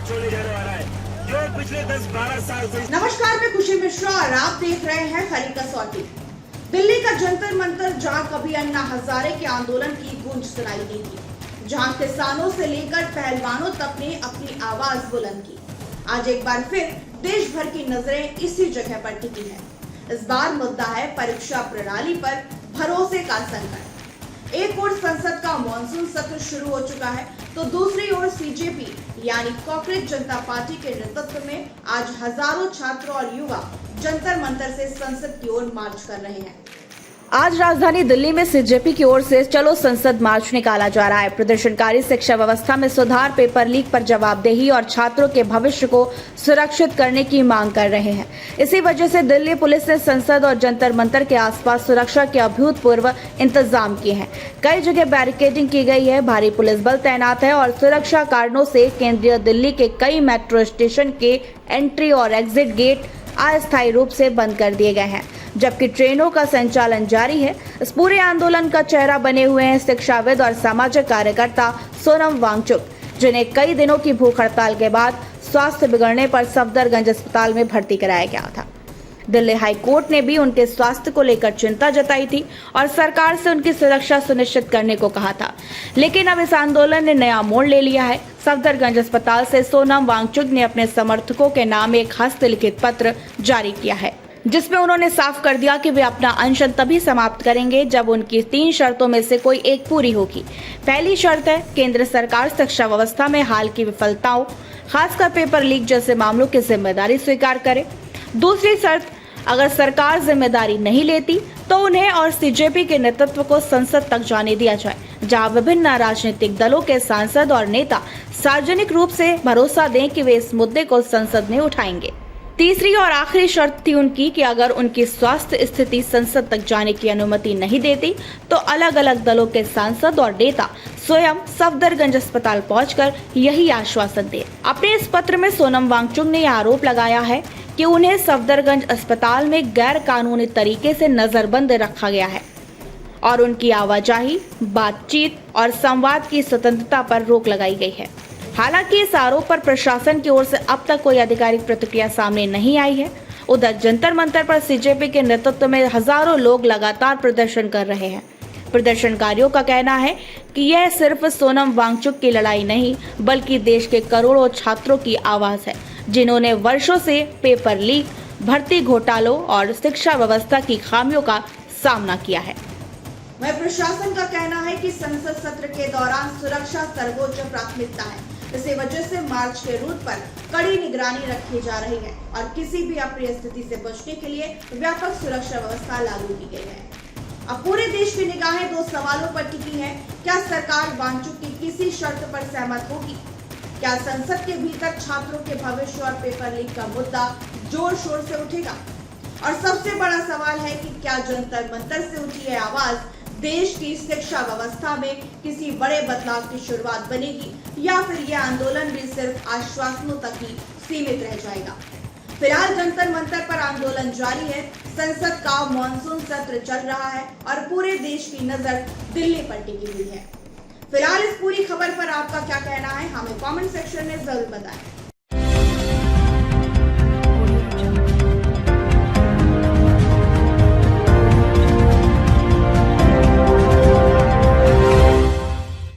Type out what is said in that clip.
छोड़ने जाने वाला है जो पिछले 10-12 साल से। नमस्कार, मैं खुशी मिश्रा और आप देख रहे हैं खरी कसौटी। दिल्ली का जंतर मंतर, जहां कभी अन्ना हजारे के आंदोलन की गूंज सुनाई दी थी, जहां किसानों से लेकर पहलवानों तक ने अपनी आवाज बुलंद की, आज एक बार फिर देश भर की नजरें इसी जगह पर टिकी है। इस बार मुद्दा है परीक्षा प्रणाली पर भरोसे का संकट। एक ओर संसद का मॉनसून सत्र शुरू हो चुका है, तो दूसरी ओर सीजेपी यानी कांग्रेस जनता पार्टी के नेतृत्व में आज हजारों छात्र और युवा जंतर मंतर से संसद की ओर मार्च कर रहे हैं। आज राजधानी दिल्ली में सीजेपी की ओर से चलो संसद मार्च निकाला जा रहा है। प्रदर्शनकारी शिक्षा व्यवस्था में सुधार, पेपर लीक पर जवाबदेही और छात्रों के भविष्य को सुरक्षित करने की मांग कर रहे हैं। इसी वजह से दिल्ली पुलिस ने संसद और जंतर मंतर के आसपास सुरक्षा के अभूतपूर्व इंतजाम किए हैं। कई जगह बैरिकेडिंग की गई है, भारी पुलिस बल तैनात है और सुरक्षा कारणों से केंद्रीय दिल्ली के कई मेट्रो स्टेशन के एंट्री और एग्जिट गेट अस्थायी रूप से बंद कर दिए गए हैं, जबकि ट्रेनों का संचालन जारी है। इस पूरे आंदोलन का चेहरा बने हुए हैं शिक्षाविद और सामाजिक कार्यकर्ता सोनम वांगचुक, जिन्हें कई दिनों की भूख हड़ताल के बाद स्वास्थ्य बिगड़ने पर सफदरगंज अस्पताल में भर्ती कराया गया था। दिल्ली हाई कोर्ट ने भी उनके स्वास्थ्य को लेकर चिंता जताई थी और सरकार से उनकी सुरक्षा सुनिश्चित करने को कहा था, लेकिन अब इस आंदोलन ने नया मोड़ ले लिया है। सफदरगंज अस्पताल से सोनम वांगचुक ने अपने समर्थकों के नाम एक हस्तलिखित पत्र जारी किया है, जिसमें उन्होंने साफ कर दिया कि वे अपना अनशन तभी समाप्त करेंगे जब उनकी 3 शर्तों में से कोई एक पूरी होगी। पहली शर्त है, केंद्र सरकार शिक्षा व्यवस्था में हाल की विफलताओं, खासकर पेपर लीक जैसे मामलों की जिम्मेदारी स्वीकार करे। दूसरी शर्त, अगर सरकार जिम्मेदारी नहीं लेती तो उन्हें और सीजेपी के नेतृत्व को संसद तक जाने दिया जाए, जहां विभिन्न राजनीतिक दलों के सांसद और नेता सार्वजनिक रूप से भरोसा दें कि वे इस मुद्दे को संसद में उठाएंगे। तीसरी और आखिरी शर्त थी उनकी कि अगर उनकी स्वास्थ्य स्थिति संसद तक जाने की अनुमति नहीं देती तो अलग अलग दलों के सांसद और नेता स्वयं सफदरगंज अस्पताल पहुंचकर यही आश्वासन दे। अपने इस पत्र में सोनम वांगचुक ने यह आरोप लगाया है कि उन्हें सफदरगंज अस्पताल में गैर कानूनी तरीके से नजरबंद रखा गया है और उनकी आवाजाही, बातचीत और संवाद की स्वतंत्रता पर रोक लगाई गई है। हालांकि इस आरोप पर प्रशासन की ओर से अब तक कोई आधिकारिक प्रतिक्रिया सामने नहीं आई है। उधर जंतर मंतर पर सीजेपी के नेतृत्व में हजारों लोग लगातार प्रदर्शन कर रहे हैं। प्रदर्शनकारियों का कहना है कि यह सिर्फ सोनम वांगचुक की लड़ाई नहीं, बल्कि देश के करोड़ों छात्रों की आवाज है, जिन्होंने वर्षों से पेपर लीक, भर्ती घोटालों और शिक्षा व्यवस्था की खामियों का सामना किया है। वह प्रशासन का कहना है कि संसद सत्र के दौरान सुरक्षा सर्वोच्च प्राथमिकता है। इसी वजह से मार्च के रूट पर कड़ी निगरानी रखी जा रही है और किसी भी अप्रिय स्थिति से बचने के लिए व्यापक सुरक्षा व्यवस्था लागू की गई है। अब पूरे देश की निगाहें 2 सवालों पर टिकी है। क्या सरकार वांगचुक की किसी शर्त पर सहमत होगी? क्या संसद के भीतर छात्रों के भविष्य और पेपर लीक का मुद्दा जोर शोर से उठेगा? और सबसे बड़ा सवाल है कि क्या जंतर मंतर से उठी है आवाज देश की शिक्षा व्यवस्था में किसी बड़े बदलाव की शुरुआत बनेगी, या फिर यह आंदोलन भी सिर्फ आश्वासनों तक ही सीमित रह जाएगा? फिलहाल जंतर मंतर पर आंदोलन जारी है। संसद का मॉनसून सत्र चल रहा है और पूरे देश की नजर दिल्ली पर टिकी हुई है। फिलहाल इस पूरी खबर पर आपका क्या कहना है, हमें कमेंट सेक्शन में जरूर बताएं।